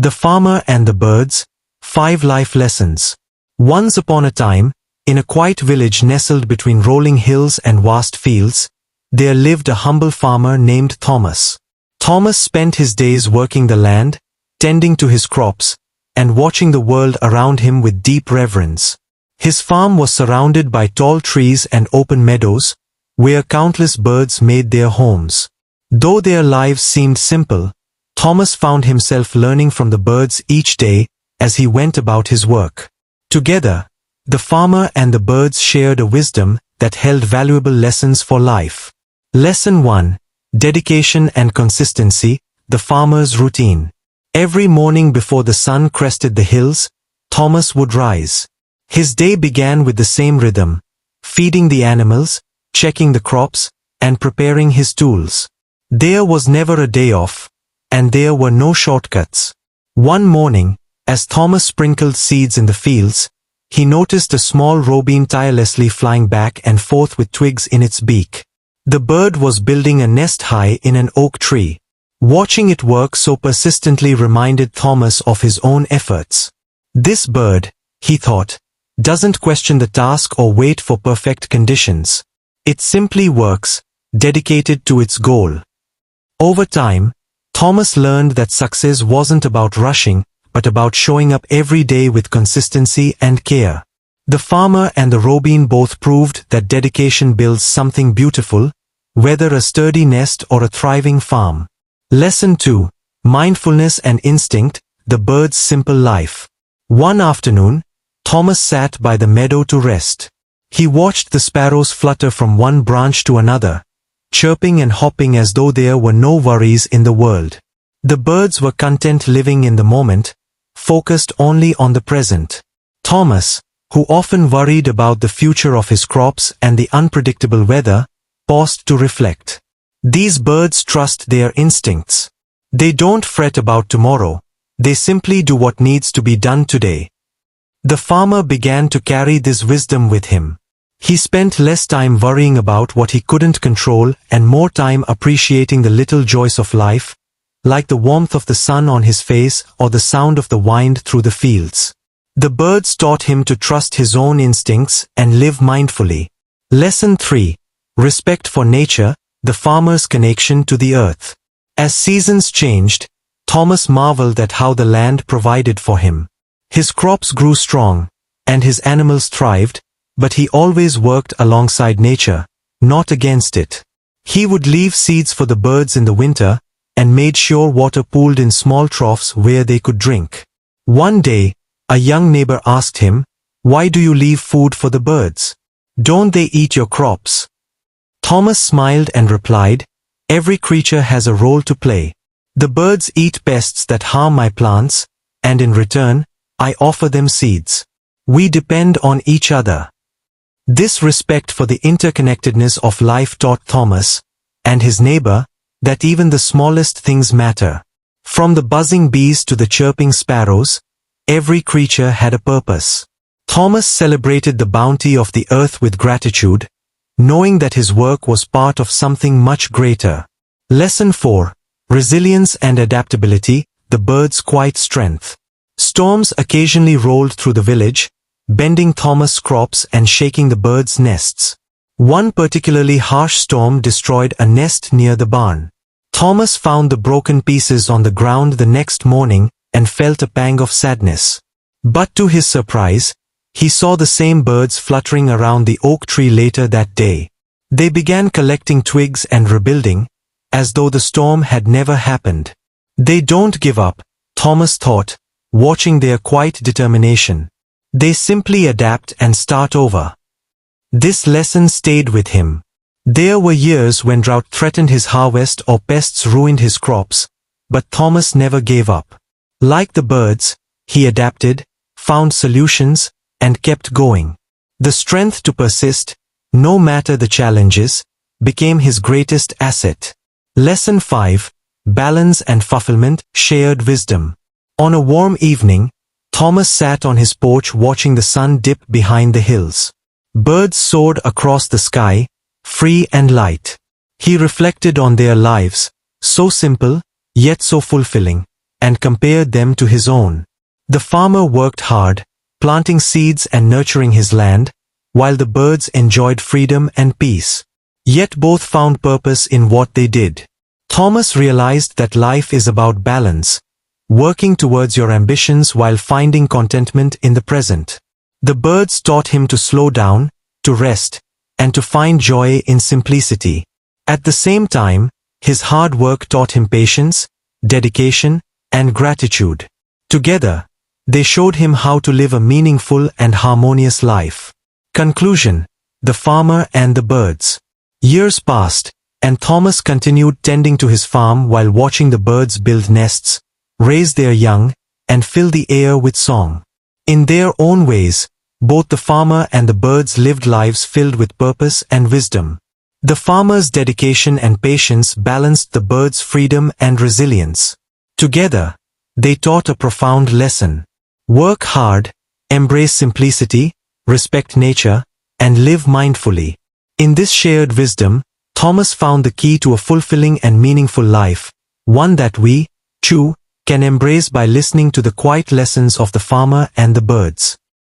The Farmer and the Birds, 5 Life Lessons. Once upon a time, in a quiet village nestled between rolling hills and vast fields, there lived a humble farmer named Thomas. Thomas spent his days working the land, tending to his crops, and watching the world around him with deep reverence. His farm was surrounded by tall trees and open meadows, where countless birds made their homes. Though their lives seemed simple, Thomas found himself learning from the birds each day as he went about his work. Together, the farmer and the birds shared a wisdom that held valuable lessons for life. Lesson 1. Dedication and consistency, the farmer's routine. Every morning before the sun crested the hills, Thomas would rise. His day began with the same rhythm, feeding the animals, checking the crops, and preparing his tools. There was never a day off, and there were no shortcuts. One morning, as Thomas sprinkled seeds in the fields, he noticed a small robin tirelessly flying back and forth with twigs in its beak. The bird was building a nest high in an oak tree. Watching it work so persistently reminded Thomas of his own efforts. This bird, he thought, doesn't question the task or wait for perfect conditions. It simply works, dedicated to its goal. Over time, Thomas learned that success wasn't about rushing, but about showing up every day with consistency and care. The farmer and the robin both proved that dedication builds something beautiful, whether a sturdy nest or a thriving farm. Lesson 2. Mindfulness and instinct, the bird's simple life. One afternoon, Thomas sat by the meadow to rest. He watched the sparrows flutter from one branch to another, chirping and hopping as though there were no worries in the world. The birds were content living in the moment, focused only on the present. Thomas, who often worried about the future of his crops and the unpredictable weather, paused to reflect. These birds trust their instincts. They don't fret about tomorrow, they simply do what needs to be done today. The farmer began to carry this wisdom with him. He spent less time worrying about what he couldn't control and more time appreciating the little joys of life, like the warmth of the sun on his face or the sound of the wind through the fields. The birds taught him to trust his own instincts and live mindfully. Lesson 3. Respect for nature, the farmer's connection to the earth. As seasons changed, Thomas marveled at how the land provided for him. His crops grew strong, and his animals thrived, but he always worked alongside nature, not against it. He would leave seeds for the birds in the winter, and made sure water pooled in small troughs where they could drink. One day, a young neighbor asked him, "Why do you leave food for the birds? Don't they eat your crops?" Thomas smiled and replied, "Every creature has a role to play. The birds eat pests that harm my plants, and in return, I offer them seeds. We depend on each other." This respect for the interconnectedness of life taught Thomas, and his neighbor, that even the smallest things matter. From the buzzing bees to the chirping sparrows, every creature had a purpose. Thomas celebrated the bounty of the earth with gratitude, knowing that his work was part of something much greater. Lesson 4. Resilience and adaptability, the bird's quiet strength. Storms occasionally rolled through the village, bending Thomas' crops and shaking the birds' nests. One particularly harsh storm destroyed a nest near the barn. Thomas found the broken pieces on the ground the next morning and felt a pang of sadness. But to his surprise, he saw the same birds fluttering around the oak tree later that day. They began collecting twigs and rebuilding, as though the storm had never happened. They don't give up, Thomas thought, watching their quiet determination. They simply adapt and start over. This lesson stayed with him. There were years when drought threatened his harvest or pests ruined his crops, but Thomas never gave up. Like the birds, he adapted, found solutions, and kept going. The strength to persist, no matter the challenges, became his greatest asset. Lesson 5. Balance and fulfillment, shared wisdom. On a warm evening, Thomas sat on his porch watching the sun dip behind the hills. Birds soared across the sky, free and light. He reflected on their lives, so simple, yet so fulfilling. and compared them to his own. The farmer worked hard, planting seeds and nurturing his land, while the birds enjoyed freedom and peace. Yet both found purpose in what they did. Thomas realized that life is about balance, working towards your ambitions while finding contentment in the present. The birds taught him to slow down, to rest, and to find joy in simplicity. At the same time, his hard work taught him patience, dedication, and gratitude. Together, they showed him how to live a meaningful and harmonious life. Conclusion: The Farmer and the Birds. Years passed, and Thomas continued tending to his farm while watching the birds build nests, raise their young, and fill the air with song. In their own ways, both the farmer and the birds lived lives filled with purpose and wisdom. The farmer's dedication and patience balanced the birds' freedom and resilience. Together, they taught a profound lesson. Work hard, embrace simplicity, respect nature, and live mindfully. In this shared wisdom, Thomas found the key to a fulfilling and meaningful life, one that we, too, can embrace by listening to the quiet lessons of the farmer and the birds.